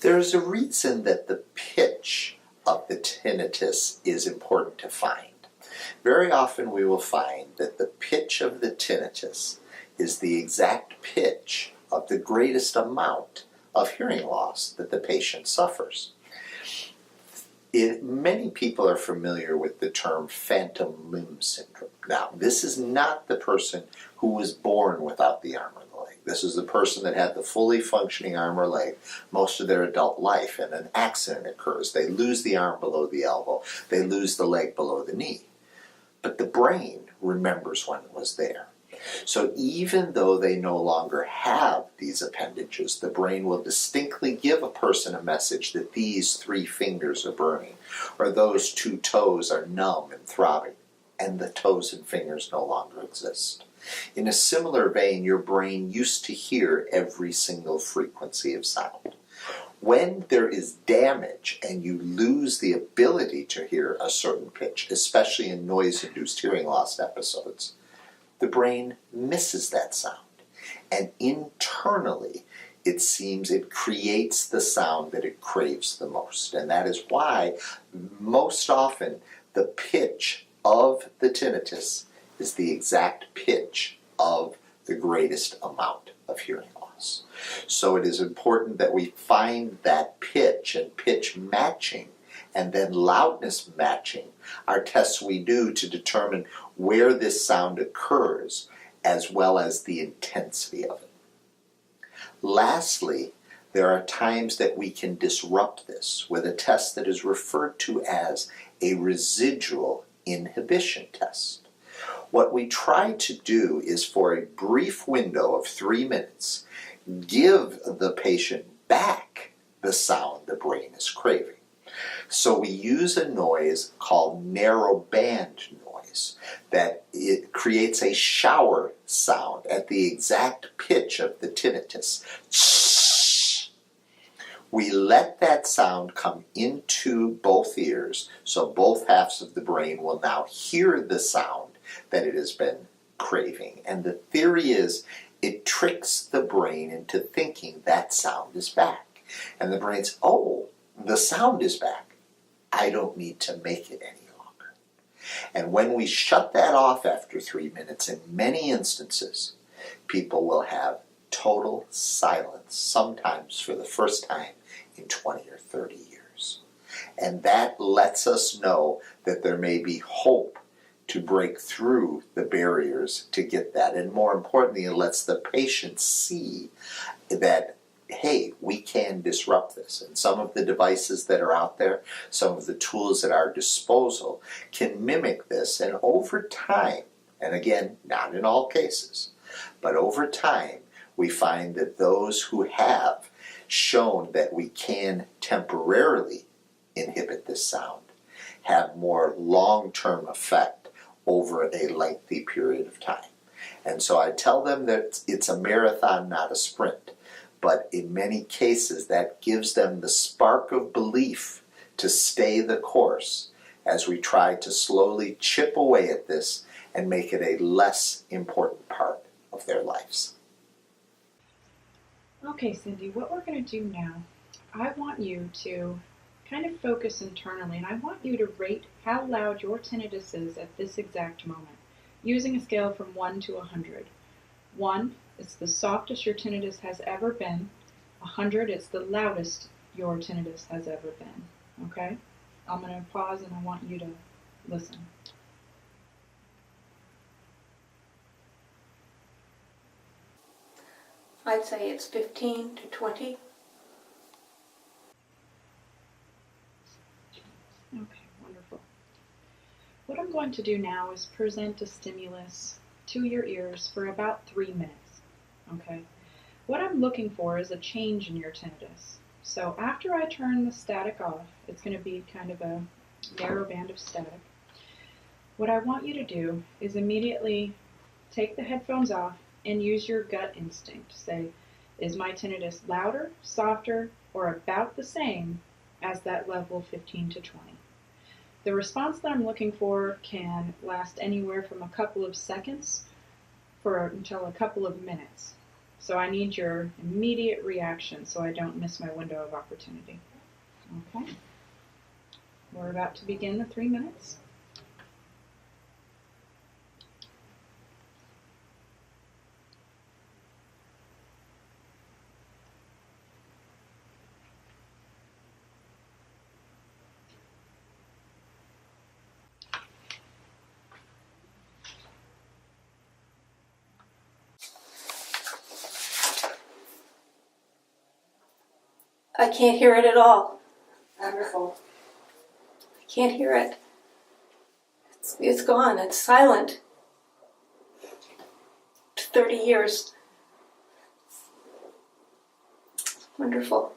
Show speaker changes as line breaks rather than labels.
There's a reason that the pitch of the tinnitus is important to find. Very often we will find that the pitch of the tinnitus is the exact pitch of the greatest amount of hearing loss that the patient suffers. Many people are familiar with the term phantom limb syndrome. Now, this is not the person who was born without the arm or the leg. This is the person that had the fully functioning arm or leg most of their adult life, and an accident occurs. They lose the arm below the elbow. They lose the leg below the knee. But the brain remembers when it was there. So even though they no longer have these appendages, the brain will distinctly give a person a message that these 3 fingers are burning, or those 2 toes are numb and throbbing, and the toes and fingers no longer exist. In a similar vein, your brain used to hear every single frequency of sound. When there is damage and you lose the ability to hear a certain pitch, especially in noise-induced hearing loss episodes, the brain misses that sound. And internally, it seems it creates the sound that it craves the most. And that is why, most often, the pitch of the tinnitus is the exact pitch of the greatest amount of hearing loss. So it is important that we find that pitch, and pitch matching and then loudness matching are tests we do to determine where this sound occurs, as well as the intensity of it. Lastly, there are times that we can disrupt this with a test that is referred to as a residual inhibition test. What we try to do is, for a brief window of 3 minutes, give the patient back the sound the brain is craving. So we use a noise called narrow band noise, that it creates a shower sound at the exact pitch of the tinnitus. We let that sound come into both ears, so both halves of the brain will now hear the sound that it has been craving. And the theory is it tricks the brain into thinking that sound is back. And the brain's, oh, the sound is back. I don't need to make it any longer. And when we shut that off after 3 minutes, in many instances, people will have total silence, sometimes for the first time in 20 or 30 years. And that lets us know that there may be hope to break through the barriers to get that. And more importantly, it lets the patient see that, hey, we can disrupt this. And some of the devices that are out there, some of the tools at our disposal can mimic this. And over time, and again, not in all cases, but over time, we find that those who have shown that we can temporarily inhibit this sound have more long-term effect over a lengthy period of time. And so I tell them that it's a marathon, not a sprint. But in many cases, that gives them the spark of belief to stay the course as we try to slowly chip away at this and make it a less important part of their lives.
Okay, Cindy, what we're going to do now, I want you to kind of focus internally, and I want you to rate how loud your tinnitus is at this exact moment, using a scale from 1 to 100. 1, it's the softest your tinnitus has ever been. 100, it's the loudest your tinnitus has ever been. Okay? I'm going to pause and I want you to listen.
I'd say it's 15 to 20.
Okay, wonderful. What I'm going to do now is present a stimulus to your ears for about 3 minutes. Okay? What I'm looking for is a change in your tinnitus. So after I turn the static off, it's going to be kind of a narrow band of static. What I want you to do is immediately take the headphones off and use your gut instinct. Say, is my tinnitus louder, softer, or about the same as that level 15 to 20? The response that I'm looking for can last anywhere from a couple of seconds until a couple of minutes. So I need your immediate reaction so I don't miss my window of opportunity. Okay? We're about to begin the 3 minutes.
I can't hear it at all.
Wonderful.
I can't hear it. It's gone. It's silent. 30 years. Wonderful.